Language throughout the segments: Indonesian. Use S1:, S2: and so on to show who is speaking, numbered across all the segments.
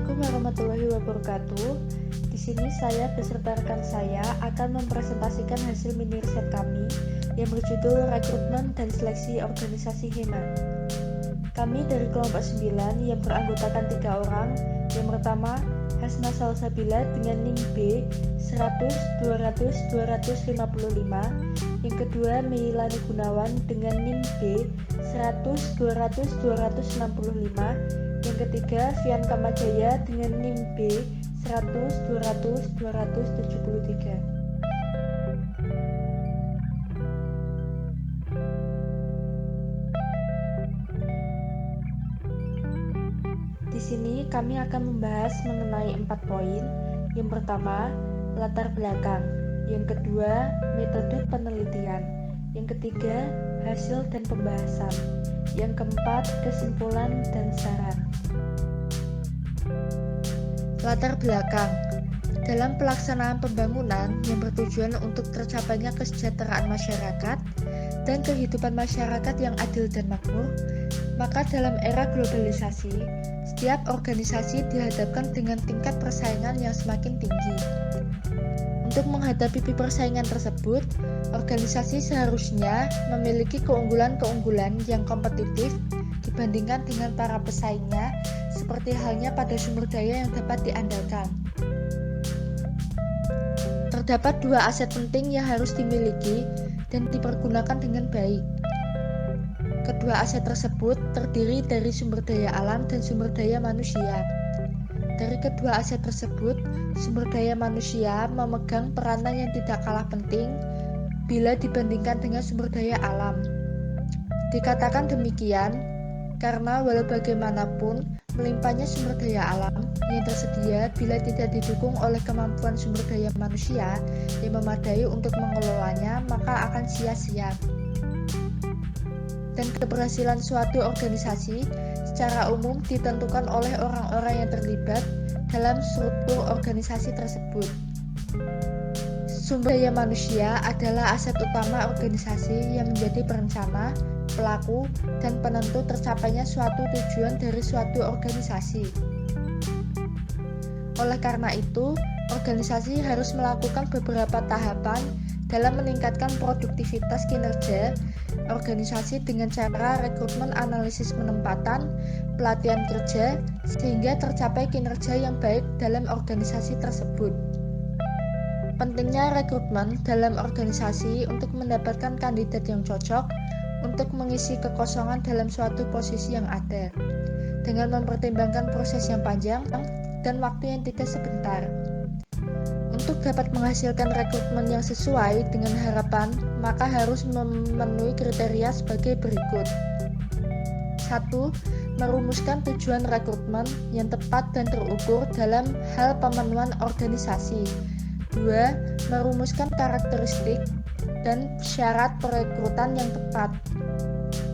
S1: Assalamualaikum warahmatullahi wabarakatuh. Di sini saya beserta rekan saya akan mempresentasikan hasil mini riset kami yang berjudul Rekrutmen dan Seleksi Organisasi HEMA. Kami dari kelompok 9 yang beranggotakan 3 orang. Yang pertama, Hasna Salsabila dengan NIM B 100 200 255. Yang kedua, Meilani Gunawan dengan NIM B 100 200 265. Yang ketiga, Fian Kamajaya dengan NIM B 100 200 273. Di sini kami akan membahas mengenai 4 poin. Yang pertama, latar belakang. Yang kedua, metode penelitian. Yang ketiga, hasil dan pembahasan. Yang keempat, kesimpulan dan saran. Latar belakang. Dalam pelaksanaan pembangunan yang bertujuan untuk tercapainya kesejahteraan masyarakat dan kehidupan masyarakat yang adil dan makmur, maka dalam era globalisasi, setiap organisasi dihadapkan dengan tingkat persaingan yang semakin tinggi. Untuk menghadapi persaingan tersebut, organisasi seharusnya memiliki keunggulan-keunggulan yang kompetitif dibandingkan dengan para pesaingnya, seperti halnya pada sumber daya yang dapat diandalkan. Terdapat 2 aset penting yang harus dimiliki dan dipergunakan dengan baik. Kedua aset tersebut terdiri dari sumber daya alam dan sumber daya manusia. Dari kedua aset tersebut, sumber daya manusia memegang peranan yang tidak kalah penting bila dibandingkan dengan sumber daya alam. Dikatakan demikian karena walau bagaimanapun melimpahnya sumber daya alam yang tersedia, bila tidak didukung oleh kemampuan sumber daya manusia yang memadai untuk mengelolanya, maka akan sia-sia. Dan keberhasilan suatu organisasi secara umum ditentukan oleh orang-orang yang terlibat dalam struktur organisasi tersebut. Sumber daya manusia adalah aset utama organisasi yang menjadi perencana, pelaku, dan penentu tercapainya suatu tujuan dari suatu organisasi. Oleh karena itu, organisasi harus melakukan beberapa tahapan dalam meningkatkan produktivitas kinerja organisasi dengan cara rekrutmen, analisis penempatan, pelatihan kerja, sehingga tercapai kinerja yang baik dalam organisasi tersebut. Pentingnya rekrutmen dalam organisasi untuk mendapatkan kandidat yang cocok untuk mengisi kekosongan dalam suatu posisi yang ada, dengan mempertimbangkan proses yang panjang dan waktu yang tidak sebentar. Untuk dapat menghasilkan rekrutmen yang sesuai dengan harapan, maka harus memenuhi kriteria sebagai berikut. 1. Merumuskan tujuan rekrutmen yang tepat dan terukur dalam hal pemenuhan organisasi. 2. Merumuskan karakteristik dan syarat perekrutan yang tepat.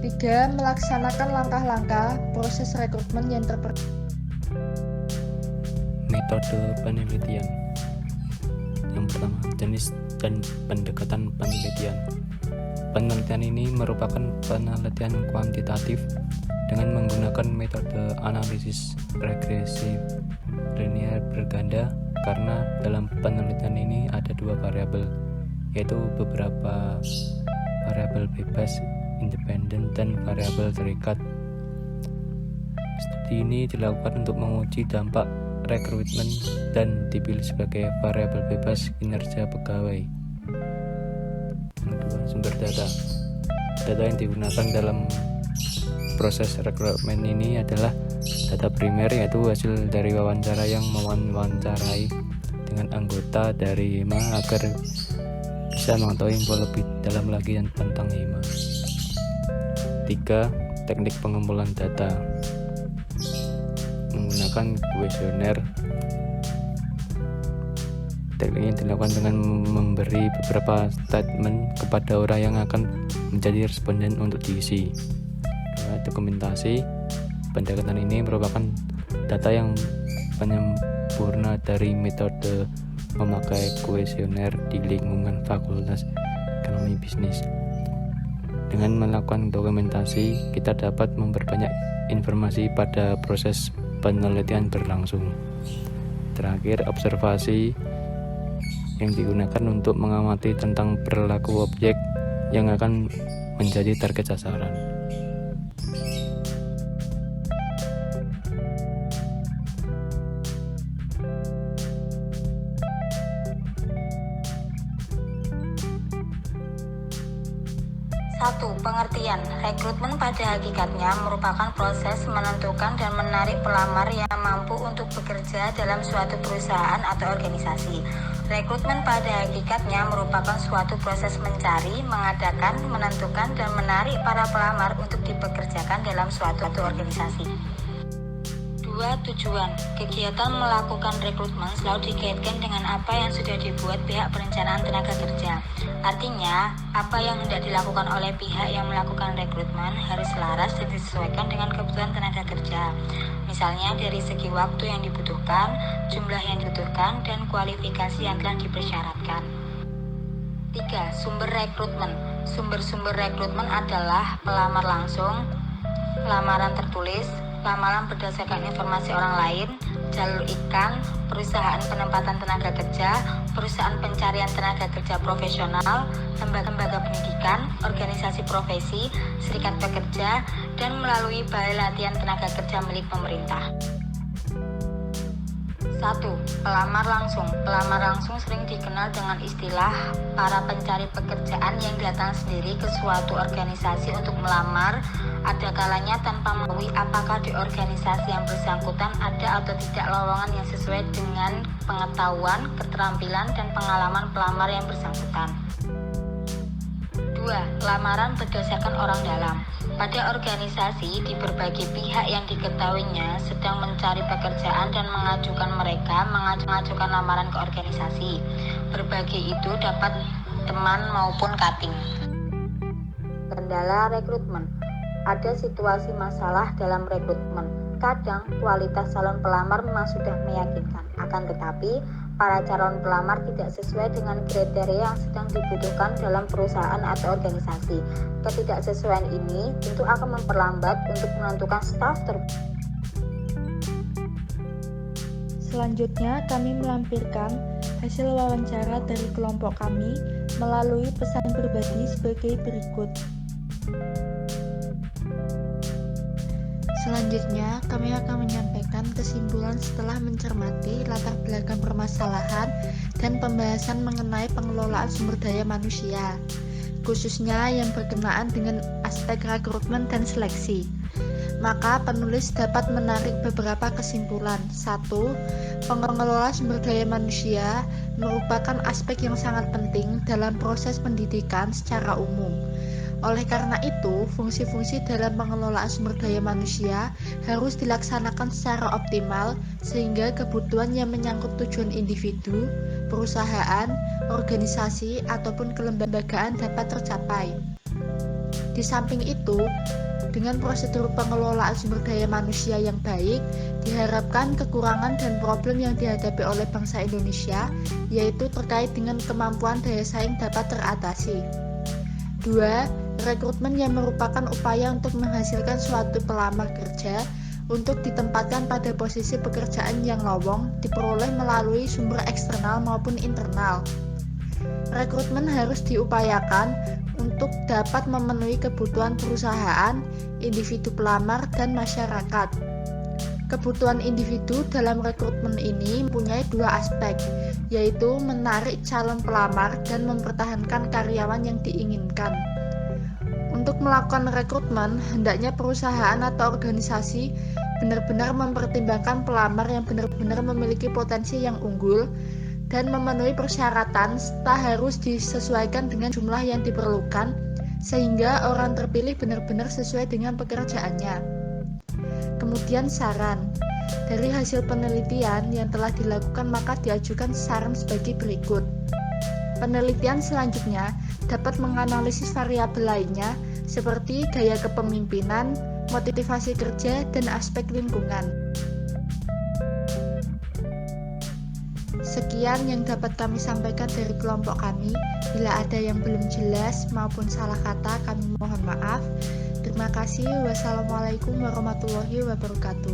S1: 3. Melaksanakan langkah-langkah proses rekrutmen yang
S2: Metode penelitian. Yang pertama, jenis dan pendekatan penelitian. Penelitian ini merupakan penelitian kuantitatif dengan menggunakan metode analisis regresif linear berganda, karena dalam penelitian ini ada 2 variabel, yaitu beberapa variabel bebas independen dan variabel terikat. Studi ini dilakukan untuk menguji dampak rekrutmen dan dipilih sebagai variabel bebas kinerja pegawai. Yang kedua, sumber data. Data yang digunakan dalam proses rekrutmen ini adalah data primer, yaitu hasil dari wawancara yang mewawancarai dengan anggota dari HEMA agar bisa mengetahui info lebih dalam lagi tentang HEMA. 3. Teknik pengumpulan data. Menggunakan kuesioner. Teknik ini dilakukan dengan memberi beberapa statement kepada orang yang akan menjadi responden untuk diisi. 2. Dokumentasi. Pendekatan ini merupakan data yang penyempurna dari metode memakai kuesioner di lingkungan Fakultas Ekonomi Bisnis. Dengan melakukan dokumentasi, kita dapat memperbanyak informasi pada proses penelitian berlangsung. Terakhir, observasi yang digunakan untuk mengamati tentang perilaku objek yang akan menjadi target sasaran.
S3: Satu, pengertian. Rekrutmen pada hakikatnya merupakan proses menentukan dan menarik pelamar yang mampu untuk bekerja dalam suatu perusahaan atau organisasi. Rekrutmen pada hakikatnya merupakan suatu proses mencari, mengadakan, menentukan, dan menarik para pelamar untuk dipekerjakan dalam suatu organisasi. 2. Tujuan. Kegiatan melakukan rekrutmen selalu dikaitkan dengan apa yang sudah dibuat pihak perencanaan tenaga kerja. Artinya, apa yang hendak dilakukan oleh pihak yang melakukan rekrutmen harus selaras dan disesuaikan dengan kebutuhan tenaga kerja. Misalnya dari segi waktu yang dibutuhkan, jumlah yang dibutuhkan, dan kualifikasi yang telah dipersyaratkan. 3. Sumber rekrutmen. Sumber-sumber rekrutmen adalah pelamar langsung, lamaran tertulis, lamaran berdasarkan informasi orang lain, jalur iklan, perusahaan penempatan tenaga kerja, perusahaan pencarian tenaga kerja profesional, lembaga pendidikan, organisasi profesi, serikat pekerja, dan melalui balai latihan tenaga kerja milik pemerintah. 1. Pelamar langsung. Pelamar langsung sering dikenal dengan istilah para pencari pekerjaan yang datang sendiri ke suatu organisasi untuk melamar, ada kalanya tanpa mengetahui apakah di organisasi yang bersangkutan ada atau tidak lowongan yang sesuai dengan pengetahuan, keterampilan, dan pengalaman pelamar yang bersangkutan. 2. Lamaran berdasarkan orang dalam. Pada organisasi, di berbagai pihak yang diketahuinya sedang mencari pekerjaan dan mengajukan lamaran ke organisasi. Berbagai itu dapat teman maupun cutting. Kendala rekrutmen. Ada situasi masalah dalam rekrutmen. Kadang kualitas calon pelamar memang sudah meyakinkan, akan tetapi para calon pelamar tidak sesuai dengan kriteria yang sedang dibutuhkan dalam perusahaan atau organisasi. Ketidaksesuaian ini tentu akan memperlambat untuk menentukan staf terbaik.
S1: Selanjutnya, kami melampirkan hasil wawancara dari kelompok kami melalui pesan pribadi sebagai berikut. Selanjutnya, kami akan menyampaikan kesimpulan setelah mencermati latar belakang permasalahan dan pembahasan mengenai pengelolaan sumber daya manusia, khususnya yang berkenaan dengan aspek rekrutmen dan seleksi. Maka penulis dapat menarik beberapa kesimpulan. 1. Pengelola sumber daya manusia merupakan aspek yang sangat penting dalam proses pendidikan secara umum. Oleh karena itu, fungsi-fungsi dalam pengelolaan sumber daya manusia harus dilaksanakan secara optimal sehingga kebutuhan yang menyangkut tujuan individu, perusahaan, organisasi, ataupun kelembagaan dapat tercapai. Di samping itu, dengan prosedur pengelolaan sumber daya manusia yang baik, diharapkan kekurangan dan problem yang dihadapi oleh bangsa Indonesia, yaitu terkait dengan kemampuan daya saing dapat teratasi. 2. Rekrutmen yang merupakan upaya untuk menghasilkan suatu pelamar kerja untuk ditempatkan pada posisi pekerjaan yang lowong diperoleh melalui sumber eksternal maupun internal. Rekrutmen harus diupayakan untuk dapat memenuhi kebutuhan perusahaan, individu pelamar, dan masyarakat. Kebutuhan individu dalam rekrutmen ini mempunyai dua aspek, yaitu menarik calon pelamar dan mempertahankan karyawan yang diinginkan. Untuk melakukan rekrutmen, hendaknya perusahaan atau organisasi benar-benar mempertimbangkan pelamar yang benar-benar memiliki potensi yang unggul dan memenuhi persyaratan serta harus disesuaikan dengan jumlah yang diperlukan sehingga orang terpilih benar-benar sesuai dengan pekerjaannya. Kemudian saran. Dari hasil penelitian yang telah dilakukan maka diajukan saran sebagai berikut. Penelitian selanjutnya dapat menganalisis variabel lainnya seperti gaya kepemimpinan, motivasi kerja, dan aspek lingkungan. Sekian yang dapat kami sampaikan dari kelompok kami. Bila ada yang belum jelas maupun salah kata, kami mohon maaf. Terima kasih. Wassalamualaikum warahmatullahi wabarakatuh.